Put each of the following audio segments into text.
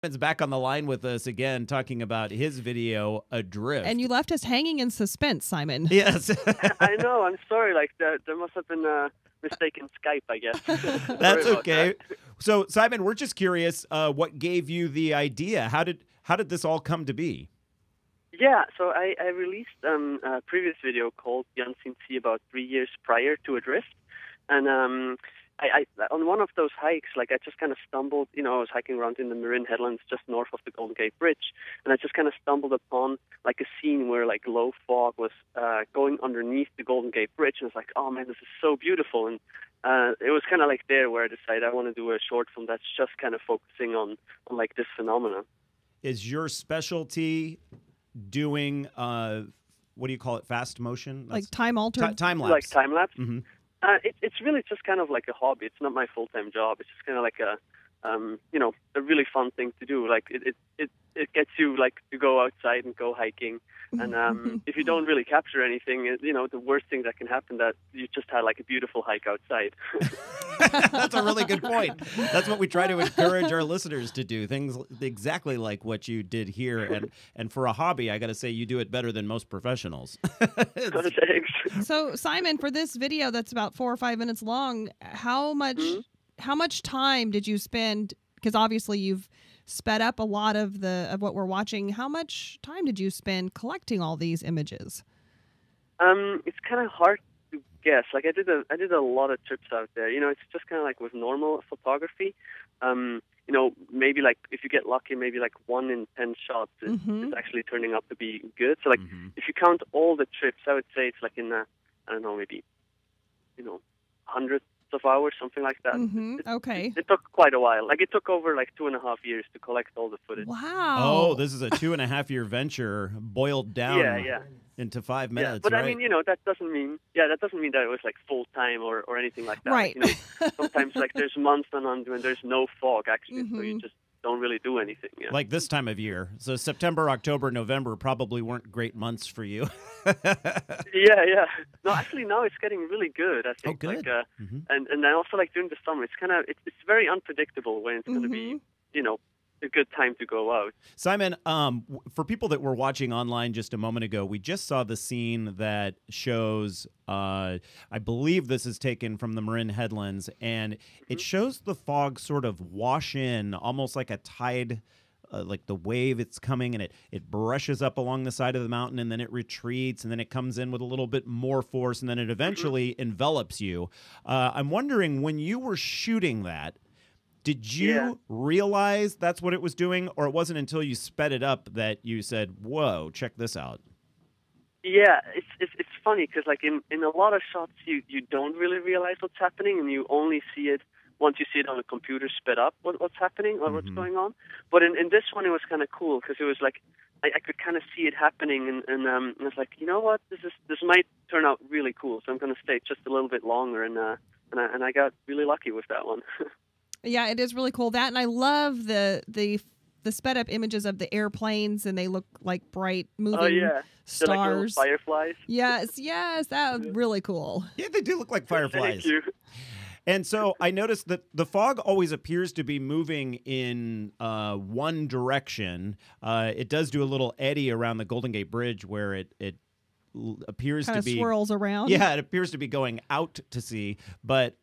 Simon's back on the line with us again, talking about his video, Adrift. And you left us hanging in suspense, Simon. Yes. I know. I'm sorry. Like there must have been a mistake in Skype, I guess. That's okay. So, Simon, we're just curious, what gave you the idea? How did this all come to be? Yeah, so I released a previous video called The Unseen Sea about 3 years prior to Adrift. And I on one of those hikes, like I just kind of stumbled, I was hiking around in the Marin Headlands just north of the Golden Gate Bridge, and I just kind of stumbled upon like a scene where like low fog was going underneath the Golden Gate Bridge, and I was like, oh man, this is so beautiful. And it was kind of like there where I decided I want to do a short film that's just kind of focusing on like this phenomenon. Is your specialty doing what do you call it? Fast motion, like time altered, time lapse, like time lapse. Mm-hmm. It's really just kind of like a hobby. It's not my full-time job. It's just kind of like a really fun thing to do. Like it gets you like to go outside and go hiking. And if you don't really capture anything, the worst thing that can happen that you just had like a beautiful hike outside. That's a really good point. That's what we try to encourage our listeners to do, things exactly like what you did here. And for a hobby, I got to say you do it better than most professionals. Thanks. So, Simon, for this video that's about 4 or 5 minutes long, how much time did you spend? Because obviously you've sped up a lot of what we're watching. How much time did you spend collecting all these images? It's kind of hard to guess. Like I did a lot of trips out there. It's just kind of like with normal photography. Maybe like if you get lucky, maybe like 1 in 10 shots is actually turning out to be good. So like if you count all the trips, I would say it's like in I don't know, maybe hundreds of hours, something like that. Okay. It took quite a while. Like it took over like 2.5 years to collect all the footage. Wow. Oh, this is a 2.5-year venture boiled down into 5 minutes. Yeah, but right? I mean, that doesn't mean that it was like full time or anything like that. Right. Sometimes like there's months on when there's no fog actually, so you just don't really do anything. Yeah. Like this time of year. So September, October, November probably weren't great months for you. Yeah. No, actually now it's getting really good, I think. Oh, good. Like, and then also like during the summer, it's very unpredictable when it's going to be, a good time to go out. Simon, for people that were watching online just a moment ago, we just saw the scene that shows, I believe this is taken from the Marin Headlands, and it shows the fog sort of wash in almost like a tide, like the wave it's coming, and it brushes up along the side of the mountain, and then it retreats, and then it comes in with a little bit more force, and then it eventually envelops you. I'm wondering, when you were shooting that, did you realize that's what it was doing, or it wasn't until you sped it up that you said, whoa, check this out? Yeah, it's funny because like in a lot of shots you don't really realize what's happening, and you only see it once you see it on the computer sped up what's happening or what's going on. But in this one it was kind of cool because it was like I could kind of see it happening, and I was like, you know what, this might turn out really cool, so I'm going to stay just a little bit longer, and I got really lucky with that one. Yeah, it is really cool. That, and I love the sped up images of the airplanes, and they look like bright moving stars. Like fireflies. Yes, that was really cool. Yeah, they do look like fireflies. Thank you. And so I noticed that the fog always appears to be moving in one direction. It does do a little eddy around the Golden Gate Bridge where it appears kind to be swirls around. Yeah, it appears to be going out to sea, but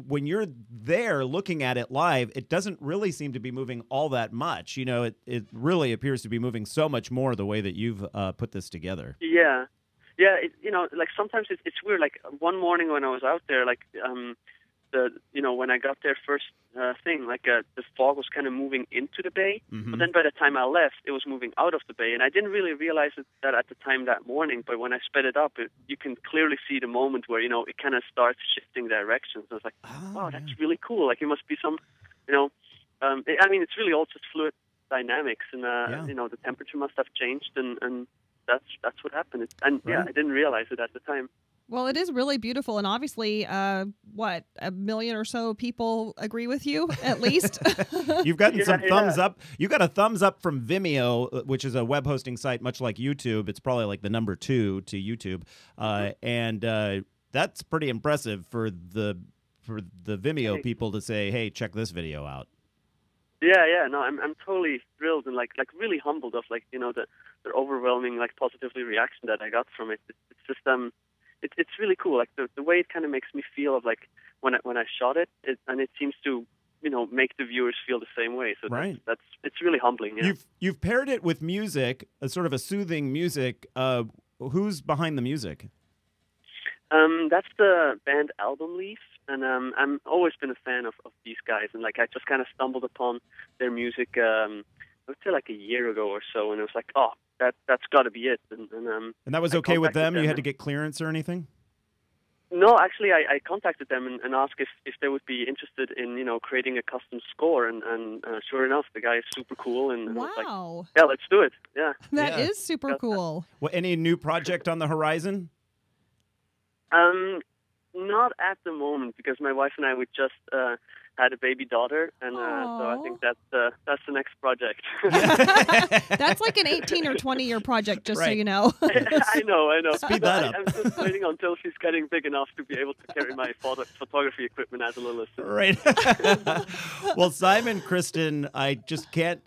when you're there looking at it live, it doesn't really seem to be moving all that much. It really appears to be moving so much more the way that you've put this together. Yeah. Like sometimes it's weird. Like one morning when I was out there, like when I got there first thing, like the fog was kind of moving into the bay, but then by the time I left, it was moving out of the bay, and I didn't really realize that at the time that morning. But when I sped it up, you can clearly see the moment where it kind of starts shifting directions. I was like, wow, that's really cool. Like it must be some, it's really all just fluid dynamics, and the temperature must have changed, and that's what happened. And I didn't realize it at the time. Well, it is really beautiful, and obviously, 1 million or so people agree with you, at least. You've gotten some thumbs up. You got a thumbs up from Vimeo, which is a web hosting site much like YouTube. It's probably like the number 2 to YouTube, and that's pretty impressive for the Vimeo people to say, "Hey, check this video out." Yeah. No, I'm totally thrilled and like really humbled of like, you know, the overwhelming like positively reaction that I got from it. It's just it's really cool. Like the way it kind of makes me feel of like when I shot it, and it seems to, you know, make the viewers feel the same way. So right. that's it's really humbling. Yeah. You've paired it with music, a sort of a soothing music. Who's behind the music? That's the band Album Leaf, and I'm always been a fan of these guys, and like I just kind of stumbled upon their music, I would say like a year ago or so, and it was like, oh, that's got to be it. And that was okay with them? You had to get clearance or anything? No, actually, I contacted them and asked if they would be interested in, you know, creating a custom score, and sure enough, the guy is super cool, and wow, I was like, yeah, let's do it. Yeah, that is super cool. Well, any new project on the horizon? Not at the moment, because my wife and I, we just had a baby daughter, and so I think that's the next project. That's like an 18 or 20-year project, just so you know. I know. Speed that up. I'm just waiting until she's getting big enough to be able to carry my photography equipment as a little assistant. Right. Well, Simon, Christen, I just can't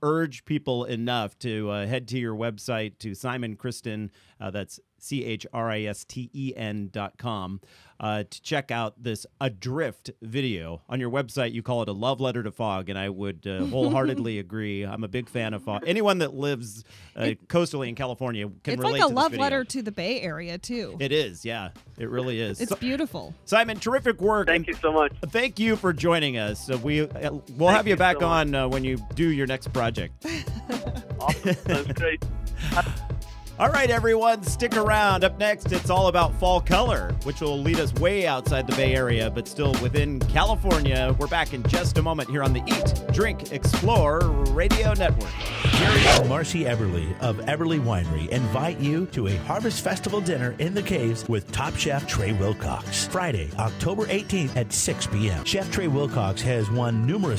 urge people enough to head to your website, to Simon Christen, that's CHRISTEN.com, to check out this Adrift video. On your website, you call it a love letter to fog, and I would wholeheartedly agree. I'm a big fan of fog. Anyone that lives coastally in California can relate to this video. It's like a love letter to the Bay Area, too. It is, yeah. It really is. It's beautiful. Simon, terrific work. Thank you so much. Thank you for joining us. We'll have you back on when you do your next project. Awesome. That's great. All right, everyone, stick around. Up next, it's all about fall color, which will lead us way outside the Bay Area, but still within California. We're back in just a moment here on the Eat, Drink, Explore Radio Network. Jerry and Marcy Eberly of Eberly Winery invite you to a Harvest Festival dinner in the Caves with Top Chef Trey Wilcox. Friday, October 18th at 6 p.m. Chef Trey Wilcox has won numerous